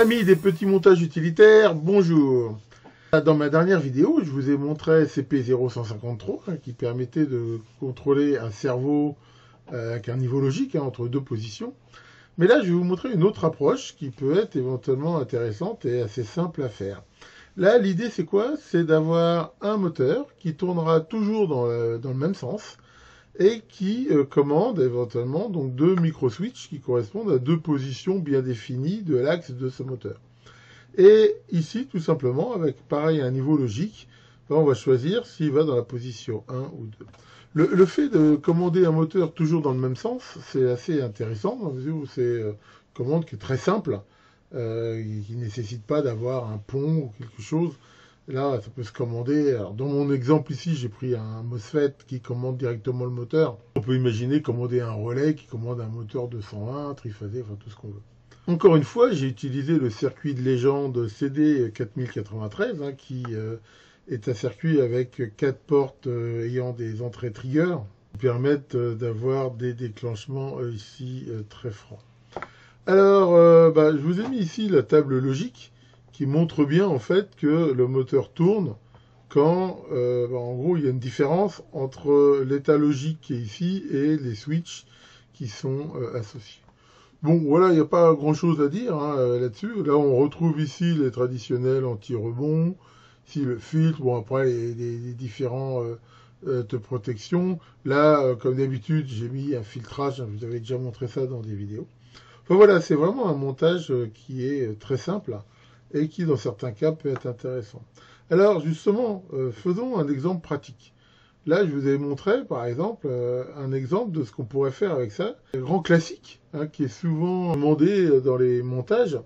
Amis des petits montages utilitaires, bonjour. Dans ma dernière vidéo, je vous ai montré CP0153 qui permettait de contrôler un cerveau avec un niveau logique entre deux positions. Mais là, je vais vous montrer une autre approche qui peut être éventuellement intéressante et assez simple à faire. Là, l'idée, c'est quoi? C'est d'avoir un moteur qui tournera toujours dans le même sens et qui commande éventuellement donc deux micro-switches qui correspondent à deux positions bien définies de l'axe de ce moteur. Et ici, tout simplement, avec pareil un niveau logique, on va choisir s'il va dans la position 1 ou 2. Le fait de commander un moteur toujours dans le même sens, c'est assez intéressant, dans la mesure où c'est une commande qui est très simple, qui ne nécessite pas d'avoir un pont ou quelque chose. Là, ça peut se commander. Alors, dans mon exemple ici, j'ai pris un MOSFET qui commande directement le moteur. On peut imaginer commander un relais qui commande un moteur 220, triphasé, enfin tout ce qu'on veut. Encore une fois, j'ai utilisé le circuit de légende CD4093, qui est un circuit avec 4 portes ayant des entrées trigger qui permettent d'avoir des déclenchements ici très francs. Alors, je vous ai mis ici la table logique qui montre bien en fait que le moteur tourne quand, en gros, il y a une différence entre l'état logique qui est ici et les switches qui sont associés. Bon, voilà, il n'y a pas grand-chose à dire là-dessus. Là, on retrouve ici les traditionnels anti-rebond, ici le filtre, bon, après, les différents de protection. Là, comme d'habitude, j'ai mis un filtrage, je vous avais déjà montré ça dans des vidéos. Enfin, voilà, c'est vraiment un montage qui est très simple et qui, dans certains cas, peut être intéressant. Alors, justement, faisons un exemple pratique. Là, je vous ai montré, par exemple, un exemple de ce qu'on pourrait faire avec ça. Un grand classique, qui est souvent demandé dans les montages,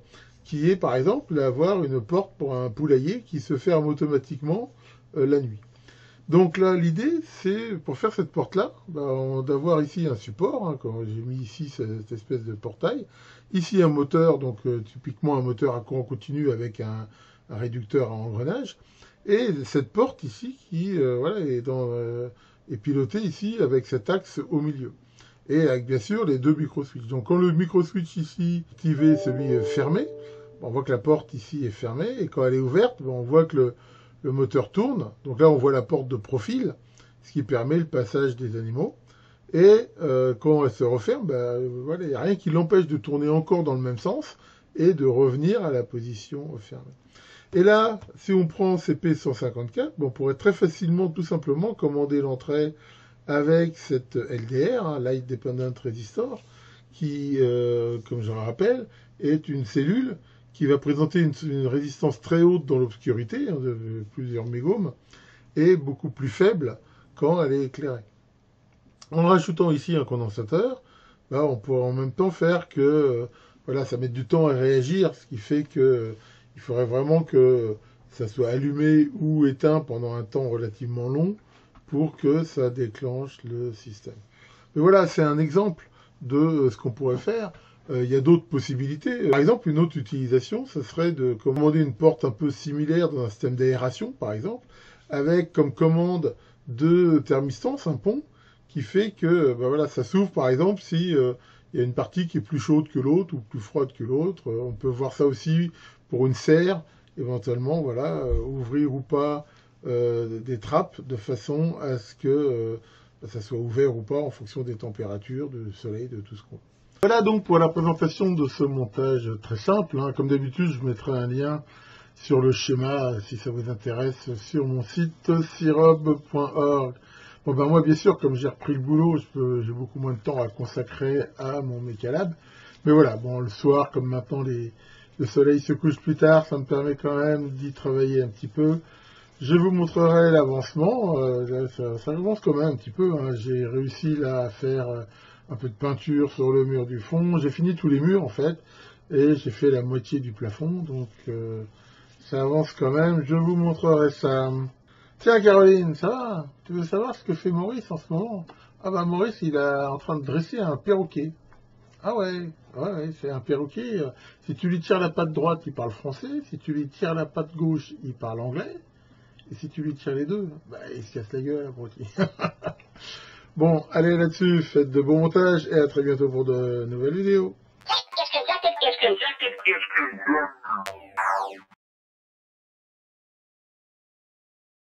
qui est, par exemple, d'avoir une porte pour un poulailler qui se ferme automatiquement la nuit. Donc là, l'idée, c'est, pour faire cette porte-là, d'avoir ici un support, comme j'ai mis ici cette espèce de portail. Ici, un moteur, donc typiquement un moteur à courant continu avec un réducteur à engrenage. Et cette porte ici qui est pilotée ici avec cet axe au milieu. Et avec bien sûr les deux micro-switches. Donc quand le micro-switch ici est activé, celui est fermé, on voit que la porte ici est fermée. Et quand elle est ouverte, on voit que le moteur tourne. Donc là on voit la porte de profil, ce qui permet le passage des animaux. Et quand elle se referme, il n'y a rien qui l'empêche de tourner encore dans le même sens et de revenir à la position fermée. Et là, si on prend CP154, on pourrait très facilement, tout simplement, commander l'entrée avec cette LDR, Light Dependent Resistor, qui, comme je le rappelle, est une cellule qui va présenter une résistance très haute dans l'obscurité, de plusieurs mégoohms, et beaucoup plus faible quand elle est éclairée. En rajoutant ici un condensateur, on pourrait en même temps faire que ça met du temps à réagir, ce qui fait que il faudrait vraiment que ça soit allumé ou éteint pendant un temps relativement long pour que ça déclenche le système. Mais voilà, c'est un exemple de ce qu'on pourrait faire. Il y a d'autres possibilités. Par exemple, une autre utilisation, ce serait de commander une porte un peu similaire dans un système d'aération, par exemple, avec comme commande deux thermistans, un pont, qui fait que ça s'ouvre, par exemple, si il y a une partie qui est plus chaude que l'autre ou plus froide que l'autre. On peut voir ça aussi pour une serre, éventuellement, ouvrir ou pas des trappes de façon à ce que ça soit ouvert ou pas en fonction des températures, du soleil, de tout ce qu'on veut. Voilà donc pour la présentation de ce montage très simple. Comme d'habitude, je mettrai un lien sur le schéma si ça vous intéresse sur mon site sirob.org. Moi, bien sûr, comme j'ai repris le boulot, j'ai beaucoup moins de temps à consacrer à mon Mechalab. Mais voilà, le soir, comme maintenant le soleil se couche plus tard, ça me permet quand même d'y travailler un petit peu. Je vous montrerai l'avancement. Ça avance quand même un petit peu. J'ai réussi là à faire un peu de peinture sur le mur du fond. J'ai fini tous les murs en fait. Et j'ai fait la moitié du plafond. Donc ça avance quand même. Je vous montrerai ça. Tiens Caroline, ça va? Tu veux savoir ce que fait Maurice en ce moment? Ah Maurice, il est en train de dresser un perroquet. Ah ouais, c'est un perroquet. Si tu lui tires la patte droite, il parle français. Si tu lui tires la patte gauche, il parle anglais. Et si tu lui tires les deux, il se casse la gueule, abruti. Bon, allez là-dessus, faites de bons montages et à très bientôt pour de nouvelles vidéos.